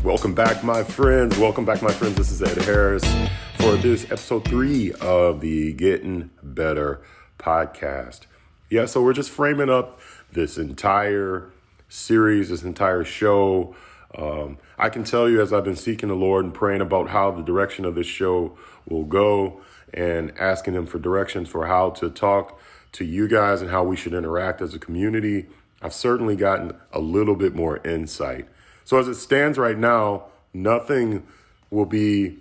Welcome back, my friends. This is Ed Harris for this episode 3 of the Gettin Better podcast. Yeah, so we're just framing up this entire series, this entire show. I can tell you, as I've been seeking the Lord and praying about how the direction of this show will go and asking Him for directions for how to talk to you guys and how we should interact as a community, I've certainly gotten a little bit more insight. So as it stands right now, nothing will be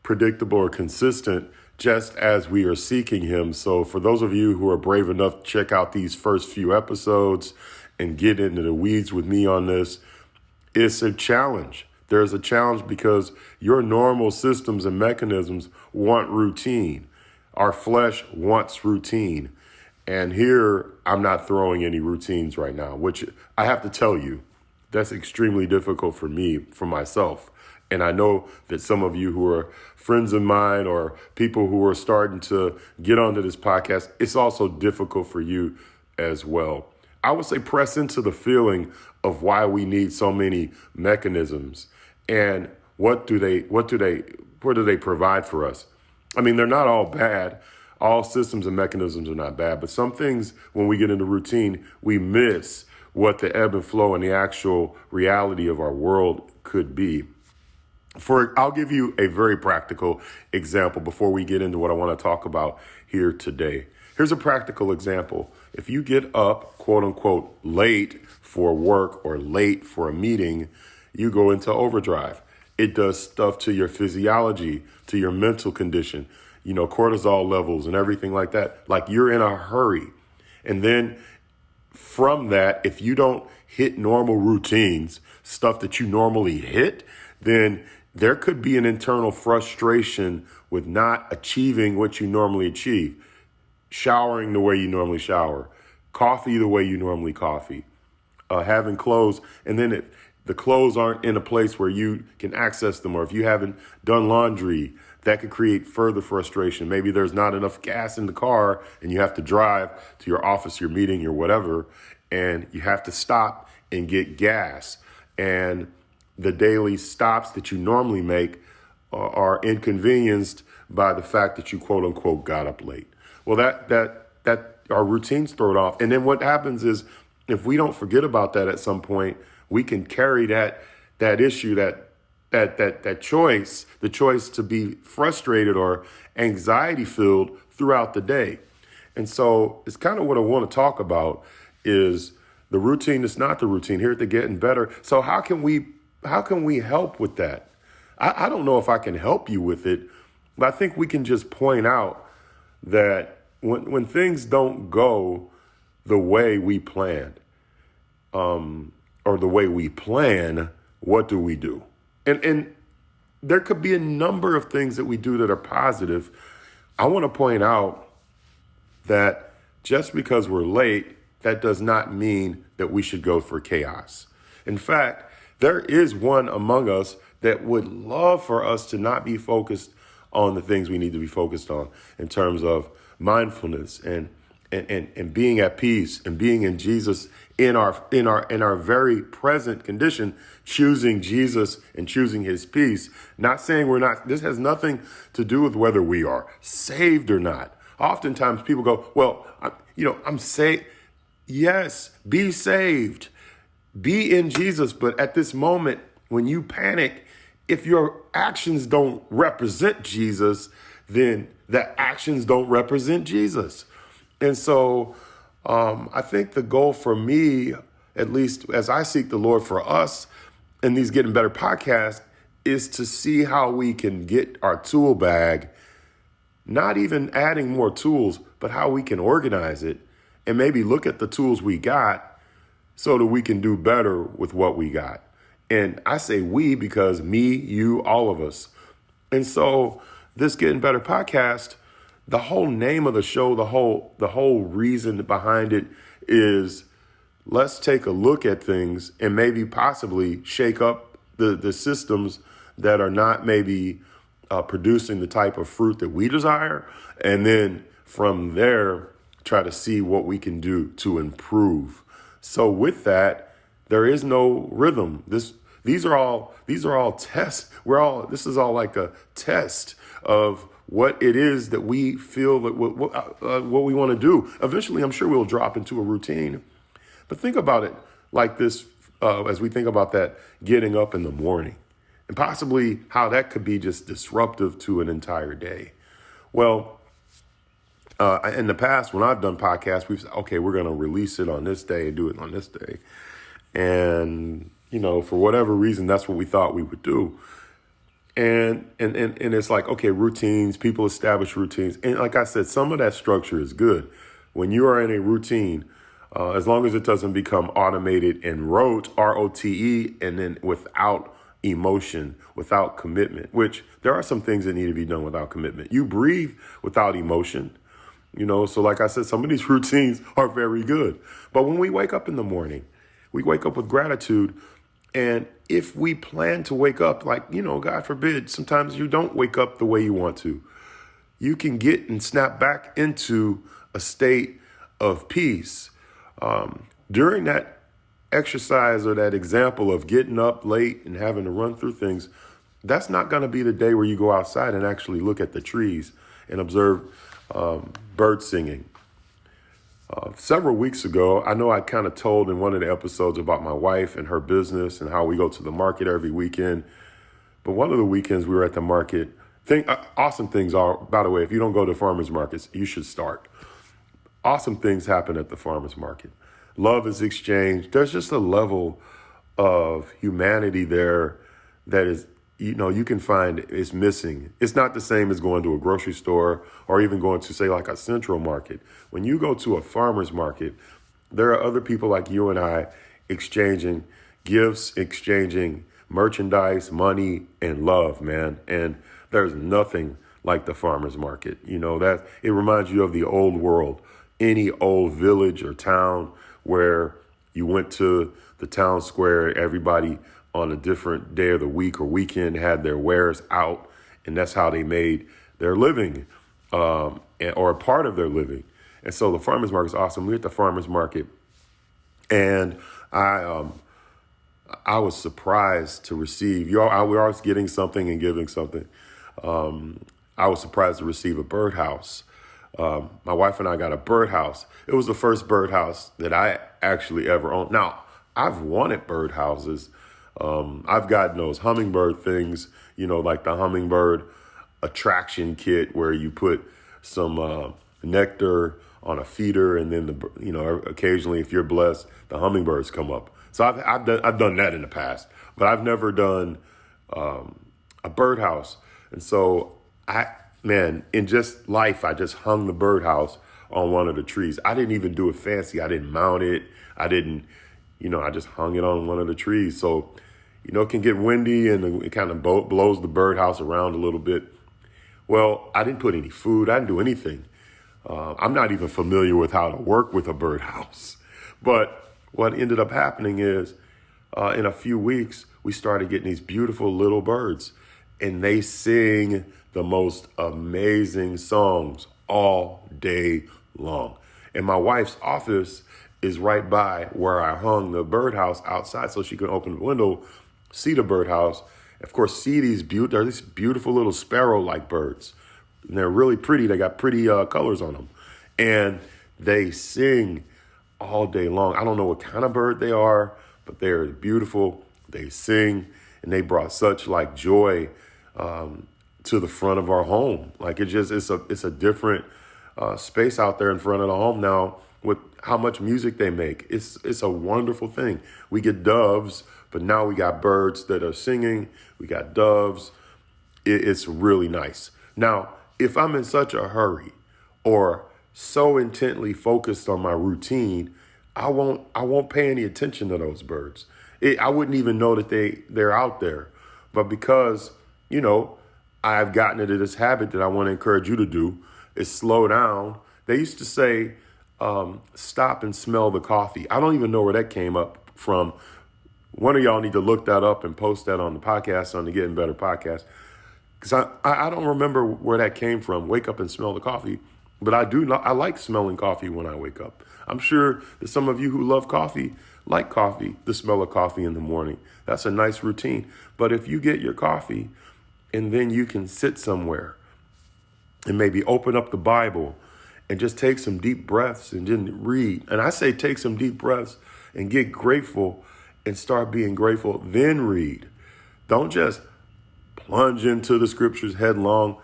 predictable or consistent just as we are seeking Him. So for those of you who are brave enough to check out these first few episodes and get into the weeds with me on this, it's a challenge. There's a challenge because your normal systems and mechanisms want routine. Our flesh wants routine. And here, I'm not throwing any routines right now, which I have to tell you, that's extremely difficult for me, for myself. And I know that some of you who are friends of mine or people who are starting to get onto this podcast, it's also difficult for you as well. I would say press into the feeling of why we need so many mechanisms and what do they provide for us? I mean, they're not all bad. All systems and mechanisms are not bad, but some things, when we get into routine, we miss what the ebb and flow and the actual reality of our world could be. I'll give you a very practical example before we get into what I want to talk about here today. Here's a practical example. If you get up, quote unquote, late for work or late for a meeting, you go into overdrive. It does stuff to your physiology, to your mental condition, cortisol levels and everything like that. Like you're in a hurry. And then from that, if you don't hit normal routines, stuff that you normally hit, then there could be an internal frustration with not achieving what you normally achieve. Showering the way you normally shower, coffee the way you normally coffee, having clothes, and then if the clothes aren't in a place where you can access them, or if you haven't done laundry, that could create further frustration. Maybe there's not enough gas in the car and you have to drive to your office, your meeting, your whatever, and you have to stop and get gas. And the daily stops that you normally make are inconvenienced by the fact that you, quote unquote, got up late. Well, that our routines throw it off. And then what happens is if we don't forget about that at some point, we can carry that issue, that choice, the choice to be frustrated or anxiety filled throughout the day. And so it's kind of what I want to talk about is the routine is not the routine here at the Gettin Better. So how can we help with that? I don't know if I can help you with it, but I think we can just point out that when things don't go the way we planned, or the way we plan, what do we do? And there could be a number of things that we do that are positive. I want to point out that just because we're late, that does not mean that we should go for chaos. In fact, there is one among us that would love for us to not be focused on the things we need to be focused on in terms of mindfulness and being at peace and being in Jesus in our very present condition, choosing Jesus and choosing His peace. Not saying we're not. This has nothing to do with whether we are saved or not. Oftentimes people go, well, I'm saved. Yes, be saved, be in Jesus. But at this moment, when you panic, if your actions don't represent Jesus, then the actions don't represent Jesus. And so I think the goal for me, at least as I seek the Lord for us in these Gettin Better podcasts, is to see how we can get our tool bag, not even adding more tools, but how we can organize it and maybe look at the tools we got so that we can do better with what we got. And I say we because me, you, all of us. And so this Gettin Better podcast, the whole name of the show, the whole reason behind it is let's take a look at things and maybe possibly shake up the systems that are not maybe producing the type of fruit that we desire. And then from there, try to see what we can do to improve. So with that, there is no rhythm. These are all tests. This is all like a test of what it is that we feel that what we want to do. Eventually, I'm sure we'll drop into a routine. But think about it like this, as we think about that getting up in the morning and possibly how that could be just disruptive to an entire day. Well, in the past, when I've done podcasts, we've said, okay, we're going to release it on this day and do it on this day. And, for whatever reason, that's what we thought we would do. And it's like, okay, routines, people establish routines. And like I said, some of that structure is good. When you are in a routine, as long as it doesn't become automated and ROTE, and then without emotion, without commitment, which there are some things that need to be done without commitment. You breathe without emotion, so like I said, some of these routines are very good. But when we wake up in the morning, we wake up with gratitude. And if we plan to wake up, like, God forbid, sometimes you don't wake up the way you want to. You can get and snap back into a state of peace. During that exercise or that example of getting up late and having to run through things, that's not going to be the day where you go outside and actually look at the trees and observe birds singing. Several weeks ago, I know I kind of told in one of the episodes about my wife and her business and how we go to the market every weekend. But one of the weekends we were at the market. Awesome things are, by the way, if you don't go to farmers markets, you should start. Awesome things happen at the farmers market. Love is exchanged. There's just a level of humanity there that is, you can find is missing. It's not the same as going to a grocery store or even going to, say, like a central market. When you go to a farmer's market, there are other people like you and I exchanging gifts, exchanging merchandise, money, and love, man. And there's nothing like the farmer's market. That it reminds you of the old world, any old village or town where you went to the town square, everybody on a different day of the week or weekend had their wares out, and that's how they made their living, or a part of their living. And so the farmers market is awesome. We're at the farmers market, and I was surprised to receive. We're always getting something and giving something. I was surprised to receive a birdhouse. My wife and I got a birdhouse. It was the first birdhouse that I actually ever owned. Now, I've wanted birdhouses. I've gotten those hummingbird things, like the hummingbird attraction kit where you put some nectar on a feeder, and then occasionally, if you're blessed, the hummingbirds come up. So I've done that in the past, but I've never done a birdhouse. And so in just life, I just hung the birdhouse on one of the trees. I didn't even do it fancy. I didn't mount it. I just hung it on one of the trees. So, it can get windy and it kind of blows the birdhouse around a little bit. Well, I didn't put any food. I didn't do anything. I'm not even familiar with how to work with a birdhouse. But what ended up happening is in a few weeks, we started getting these beautiful little birds, and they sing the most amazing songs all day long. And my wife's office is right by where I hung the birdhouse outside, so she could open the window, see the birdhouse, of course, see these beautiful little sparrow-like birds. And they're really pretty. They got pretty colors on them. And they sing all day long. I don't know what kind of bird they are, but they're beautiful. They sing, and they brought such joy to the front of our home. It's a different space out there in front of the home now with how much music they make. It's a wonderful thing. We get doves, but now we got birds that are singing. We got doves. It's really nice. Now, if I'm in such a hurry or so intently focused on my routine, I won't pay any attention to those birds. I wouldn't even know that they're out there. But because, I've gotten into this habit that I want to encourage you to do is slow down. They used to say, stop and smell the coffee. I don't even know where that came up from. One of y'all need to look that up and post that on the podcast, on the Gettin Better podcast. Because I don't remember where that came from. Wake up and smell the coffee. But I like smelling coffee when I wake up. I'm sure that some of you who love coffee like coffee, the smell of coffee in the morning. That's a nice routine. But if you get your coffee and then you can sit somewhere and maybe open up the Bible and just take some deep breaths and then read. And I say take some deep breaths and get grateful and start being grateful, then read. Don't just plunge into the scriptures headlong.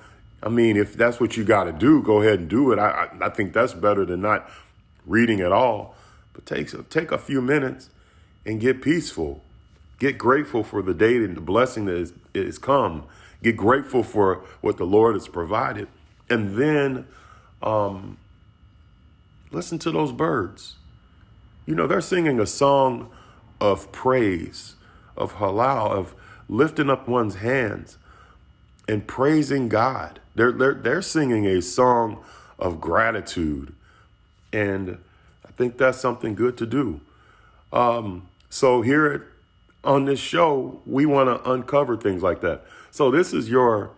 I mean, if that's what you got to do, go ahead and do it. I think that's better than not reading at all. But take a few minutes and get peaceful. Get grateful for the day and the blessing that is come. Get grateful for what the Lord has provided. And then listen to those birds. You know, they're singing a song of praise, of halal, of lifting up one's hands and praising God. They're singing a song of gratitude. And I think that's something good to do. So here on this show, we want to uncover things like that. So this is your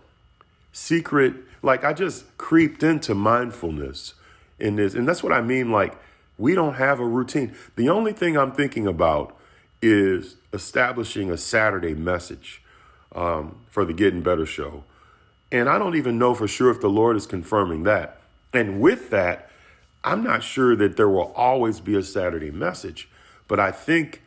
secret. Like, I just creeped into mindfulness in this. And that's what I mean. Like, we don't have a routine. The only thing I'm thinking about is establishing a Saturday message for the Gettin Better show. And I don't even know for sure if the Lord is confirming that. And with that, I'm not sure that there will always be a Saturday message. But I think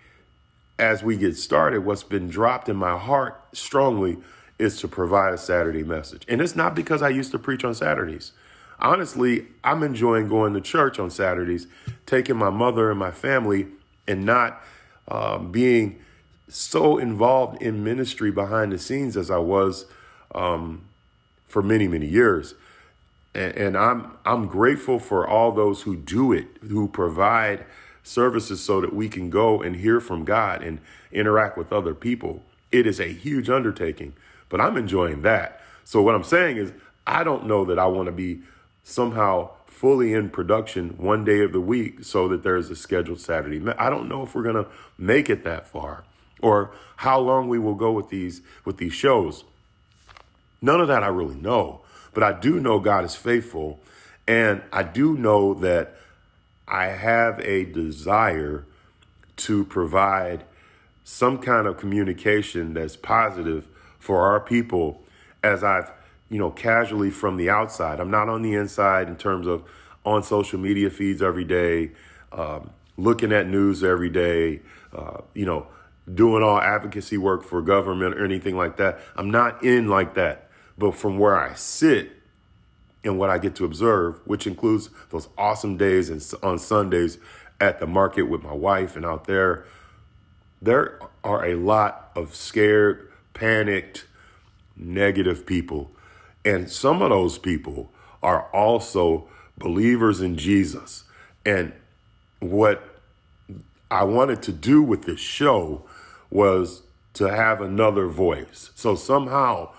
as we get started, what's been dropped in my heart strongly is to provide a Saturday message. And it's not because I used to preach on Saturdays. Honestly, I'm enjoying going to church on Saturdays, taking my mother and my family, and not being so involved in ministry behind the scenes as I was for many, many years. And I'm grateful for all those who do it, who provide services so that we can go and hear from God and interact with other people. It is a huge undertaking, but I'm enjoying that. So what I'm saying is, I don't know that I want to be somehow fully in production one day of the week so that there's a scheduled Saturday. I don't know if we're going to make it that far or how long we will go with these shows. None of that I really know, but I do know God is faithful. And I do know that I have a desire to provide some kind of communication that's positive for our people as I've, casually from the outside. I'm not on the inside in terms of on social media feeds every day, looking at news every day, doing all advocacy work for government or anything like that. I'm not in like that. But from where I sit and what I get to observe, which includes those awesome days and on Sundays at the market with my wife and out there are a lot of scared, panicked, negative people. And some of those people are also believers in Jesus. And what I wanted to do with this show was to have another voice. So somehow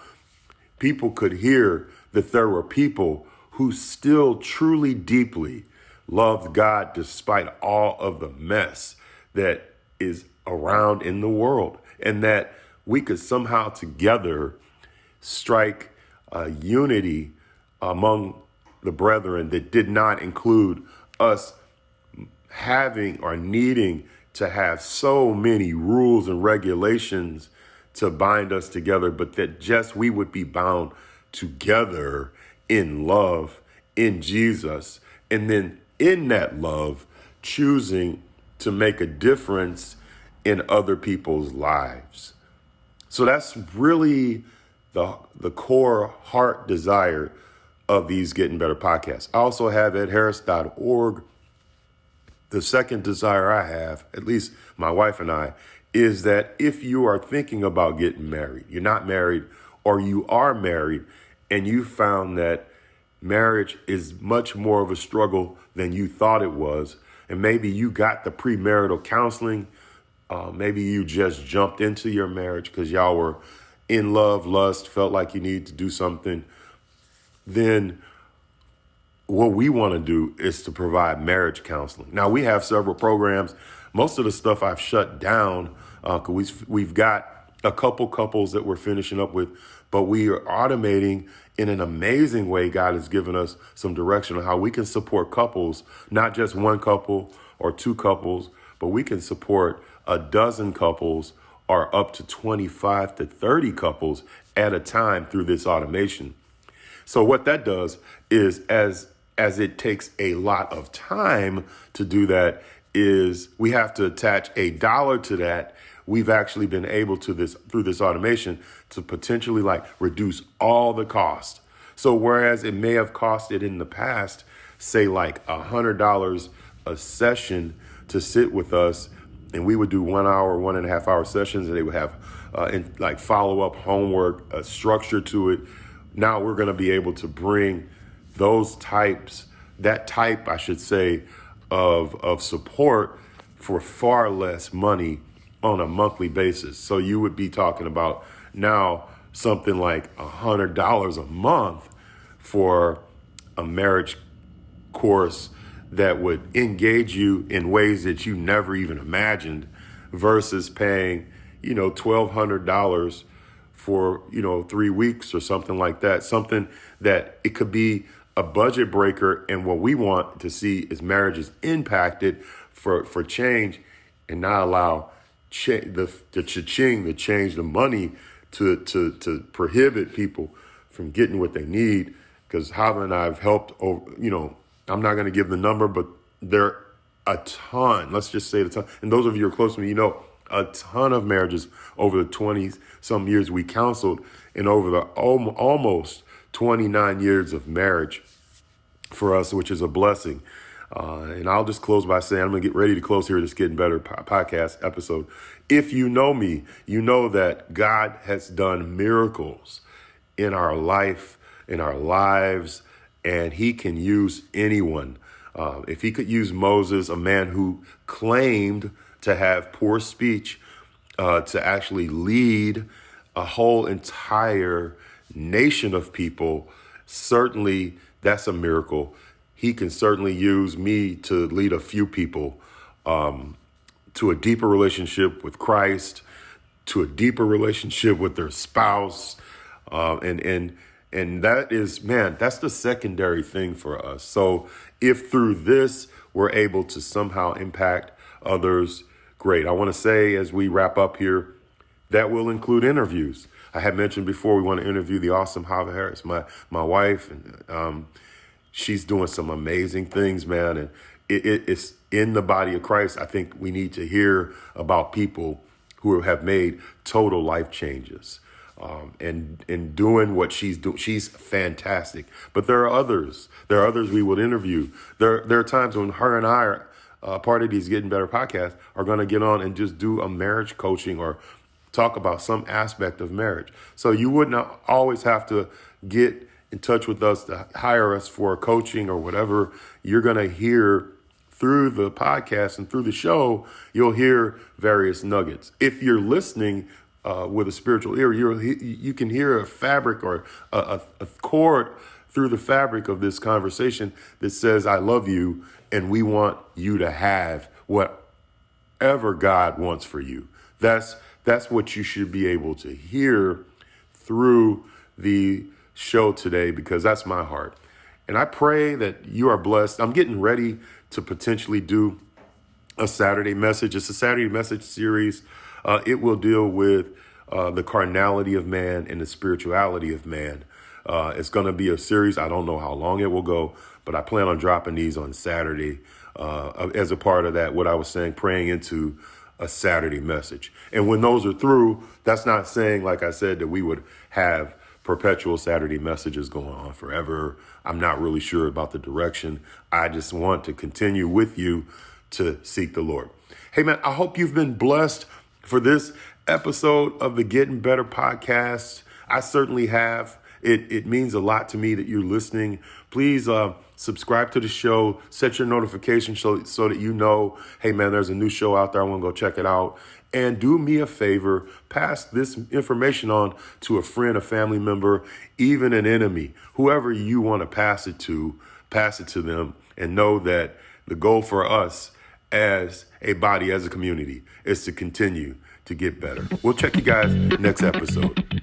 people could hear that there were people who still truly deeply loved God despite all of the mess that is around in the world, and that we could somehow together strike a unity among the brethren that did not include us having or needing to have so many rules and regulations to bind us together, but that just we would be bound together in love, in Jesus, and then in that love, choosing to make a difference in other people's lives. So that's really the core heart desire of these Gettin Better podcasts. I also have edharris.org. The second desire I have, at least my wife and I, is that if you are thinking about getting married, you're not married, or you are married, and you found that marriage is much more of a struggle than you thought it was, and maybe you got the premarital counseling, maybe you just jumped into your marriage because y'all were in love, lust, felt like you needed to do something, then what we want to do is to provide marriage counseling. Now, we have several programs. Most of the stuff I've shut down because we've got a couple couples that we're finishing up with, but we are automating in an amazing way. God has given us some direction on how we can support couples, not just one couple or two couples, but we can support a dozen couples or up to 25 to 30 couples at a time through this automation. So what that does is as it takes a lot of time to do that, is we have to attach $1 to that. We've actually been able to through this automation to potentially reduce all the cost. So whereas it may have costed in the past, say $100 a session to sit with us, and we would do 1 hour, 1.5 hour sessions, and they would have follow-up homework, a structure to it. Now we're going to be able to bring that type, I should say, of support for far less money on a monthly basis. So you would be talking about now something like $100 a month for a marriage course that would engage you in ways that you never even imagined, versus paying, $1,200 for, 3 weeks or something like that. Something that it could be a budget breaker. And what we want to see is marriages impacted for change, and not allow the cha-ching, to change the money to prohibit people from getting what they need. Because Hava and I have helped over, I'm not going to give the number, but there a ton, let's just say a ton. And those of you who are close to me, a ton of marriages over the 20 some years we counseled, and over the almost 29 years of marriage for us, which is a blessing. And I'll just close by saying, I'm going to get ready to close here this Getting Better podcast episode. If you know me, you know that God has done miracles in our life, in our lives, and he can use anyone. If he could use Moses, a man who claimed to have poor speech, to actually lead a whole entire nation of people, certainly that's a miracle. He can certainly use me to lead a few people to a deeper relationship with Christ, to a deeper relationship with their spouse. And that is, that's the secondary thing for us. So if through this we're able to somehow impact others, great. I want to say, as we wrap up here, that will include interviews. I had mentioned before, we want to interview the awesome Hava Harris, my wife, and she's doing some amazing things, man. And it's in the body of Christ. I think we need to hear about people who have made total life changes, and doing what she's doing. She's fantastic. But there are others. There are others we will interview. There are times when her and I are part of these Getting Better podcasts are going to get on and just do a marriage coaching or talk about some aspect of marriage. So you wouldn't always have to get in touch with us to hire us for coaching or whatever. You're going to hear through the podcast and through the show, you'll hear various nuggets. If you're listening with a spiritual ear, you can hear a fabric or a chord through the fabric of this conversation that says, I love you, and we want you to have whatever God wants for you. That's what you should be able to hear through the show today, because that's my heart. And I pray that you are blessed. I'm getting ready to potentially do a Saturday message. It's a Saturday message series. It will deal with the carnality of man and the spirituality of man. It's going to be a series. I don't know how long it will go, but I plan on dropping these on Saturday as a part of that, what I was saying, praying into a Saturday message. And when those are through, that's not saying, like I said, that we would have perpetual Saturday messages going on forever. I'm not really sure about the direction. I just want to continue with you to seek the Lord. Hey, man, I hope you've been blessed for this episode of the Getting Better podcast. I certainly have. It means a lot to me that you're listening. Please subscribe to the show, set your notifications so that you know, hey, man, there's a new show out there. I want to go check it out. And do me a favor, pass this information on to a friend, a family member, even an enemy, whoever you want to pass it to them, and know that the goal for us as a body, as a community, is to continue to get better. We'll check you guys next episode.